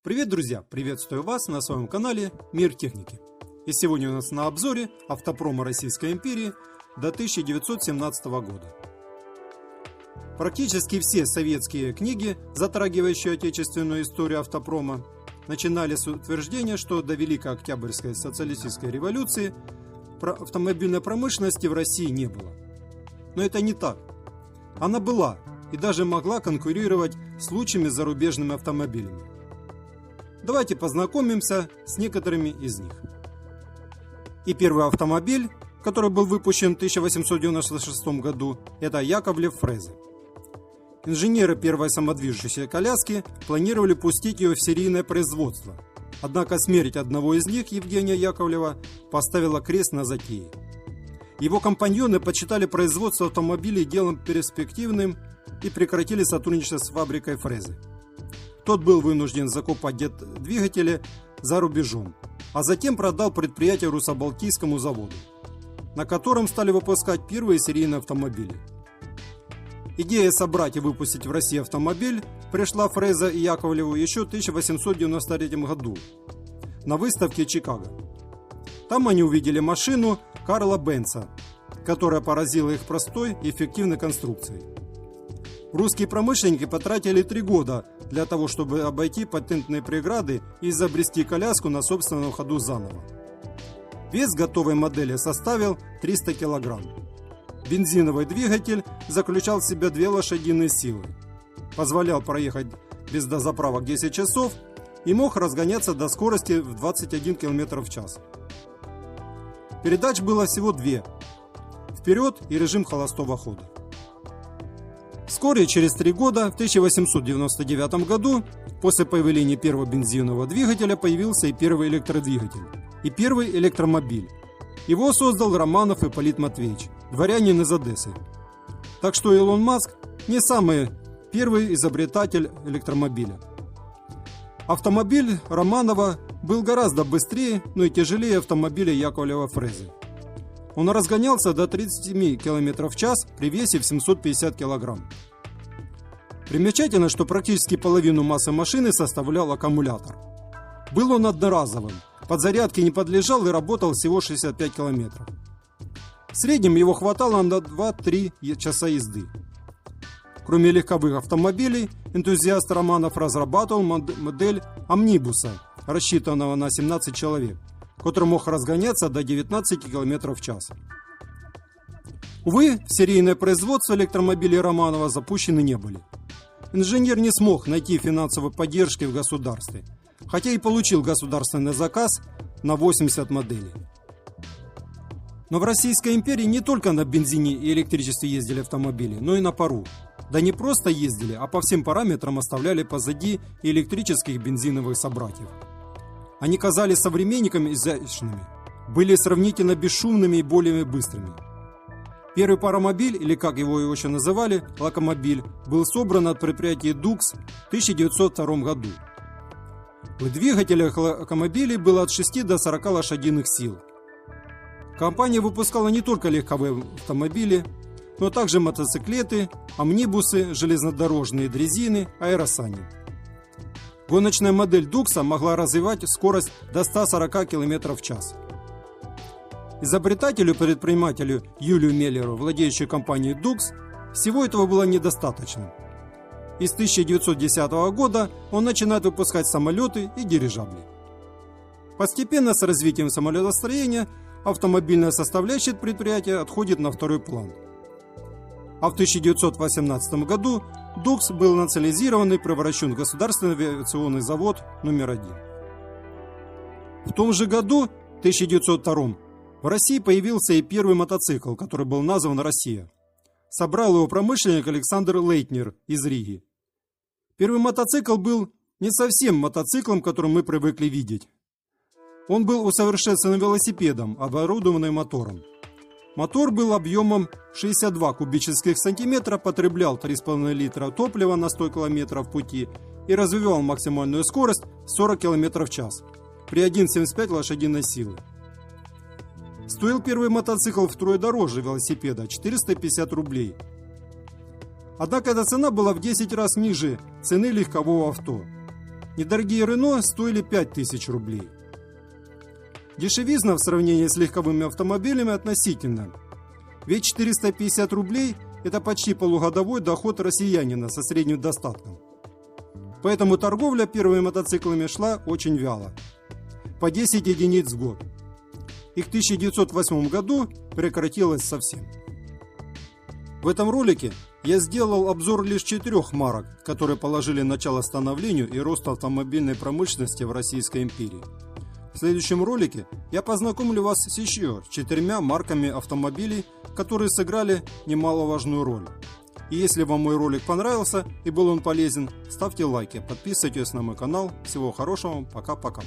Привет, друзья! Приветствую вас на своем канале Мир техники. И сегодня у нас на обзоре автопрома Российской империи до 1917 года. Практически все советские книги, затрагивающие отечественную историю автопрома, начинали с утверждения, что до Великой Октябрьской социалистической революции автомобильной промышленности в России не было. Но это не так. Она была и даже могла конкурировать с лучшими зарубежными автомобилями. Давайте познакомимся с некоторыми из них. И первый автомобиль, который был выпущен в 1896 году, это Яковлев Фрезе. Инженеры первой самодвижущейся коляски планировали пустить ее в серийное производство. Однако смерть одного из них, Евгения Яковлева, поставила крест на затее. Его компаньоны почитали производство автомобилей делом перспективным и прекратили сотрудничество с фабрикой Фрезе. Тот был вынужден закупать двигатели за рубежом, а затем продал предприятие Русско-Балтийскому заводу, на котором стали выпускать первые серийные автомобили. Идея собрать и выпустить в России автомобиль пришла Фрезе и Яковлеву еще в 1893 году на выставке Чикаго. Там они увидели машину Карла Бенца, которая поразила их простой и эффективной конструкцией. Русские промышленники потратили 3 года для того, чтобы обойти патентные преграды и изобрести коляску на собственном ходу заново. Вес готовой модели составил 300 кг. Бензиновый двигатель заключал в себе 2 лошадиные силы, позволял проехать без дозаправок 10 часов и мог разгоняться до скорости в 21 км в час. Передач было всего 2 – вперед и режим холостого хода. Вскоре, через 3 года, в 1899 году, после появления первого бензинового двигателя, появился и первый электродвигатель, и первый электромобиль. Его создал Романов Ипполит Матвеевич, дворянин из Одессы. Так что Илон Маск не самый первый изобретатель электромобиля. Автомобиль Романова был гораздо быстрее, но и тяжелее автомобиля Яковлева Фрезе. Он разгонялся до 37 км в час при весе в 750 кг. Примечательно, что практически половину массы машины составлял аккумулятор. Был он одноразовым, подзарядке не подлежал и работал всего 65 км. В среднем его хватало на 2-3 часа езды. Кроме легковых автомобилей, энтузиаст Романов разрабатывал модель амнибуса, рассчитанного на 17 человек, который мог разгоняться до 19 км в час. Увы, в серийное производство электромобилей Романова запущены не были. Инженер не смог найти финансовой поддержки в государстве, хотя и получил государственный заказ на 80 моделей. Но в Российской империи не только на бензине и электричестве ездили автомобили, но и на пару. Да не просто ездили, а по всем параметрам оставляли позади электрических бензиновых собратьев. Они казались современниками изящными, были сравнительно бесшумными и более быстрыми. Первый паромобиль, или как его еще называли, локомобиль, был собран от предприятия Дукс в 1902 году. В двигателях локомобилей было от 6 до 40 лошадиных сил. Компания выпускала не только легковые автомобили, но также мотоциклеты, амнибусы, железнодорожные дрезины, аэросани. Гоночная модель Дукса могла развивать скорость до 140 км в час. Изобретателю-предпринимателю Юлию Меллеру, владеющей компанией Дукс, всего этого было недостаточно. И с 1910 года он начинает выпускать самолеты и дирижабли. Постепенно с развитием самолетостроения автомобильная составляющая предприятия отходит на второй план. А в 1918 году Дукс был национализирован и превращен в государственный авиационный завод номер 1. В том же году, 1902, в России появился и первый мотоцикл, который был назван «Россия». Собрал его промышленник Александр Лейтнер из Риги. Первый мотоцикл был не совсем мотоциклом, который мы привыкли видеть. Он был усовершенствованным велосипедом, оборудованным мотором. Мотор был объемом 62 кубических сантиметра, потреблял 3,5 литра топлива на 100 км пути и развивал максимальную скорость 40 км в час при 1,75 лошадиной силы. Стоил первый мотоцикл втрое дороже велосипеда – 450 рублей. Однако эта цена была в 10 раз ниже цены легкового авто. Недорогие Рено стоили 5000 рублей. Дешевизна в сравнении с легковыми автомобилями относительно. Ведь 450 рублей – это почти полугодовой доход россиянина со средним достатком. Поэтому торговля первыми мотоциклами шла очень вяло. По 10 единиц в год. И к 1908 году прекратилась совсем. В этом ролике я сделал обзор лишь 4 марок, которые положили начало становлению и росту автомобильной промышленности в Российской империи. В следующем ролике я познакомлю вас с еще 4 марками автомобилей, которые сыграли немаловажную роль. И если вам мой ролик понравился и был он полезен, ставьте лайки, подписывайтесь на мой канал. Всего хорошего, пока-пока.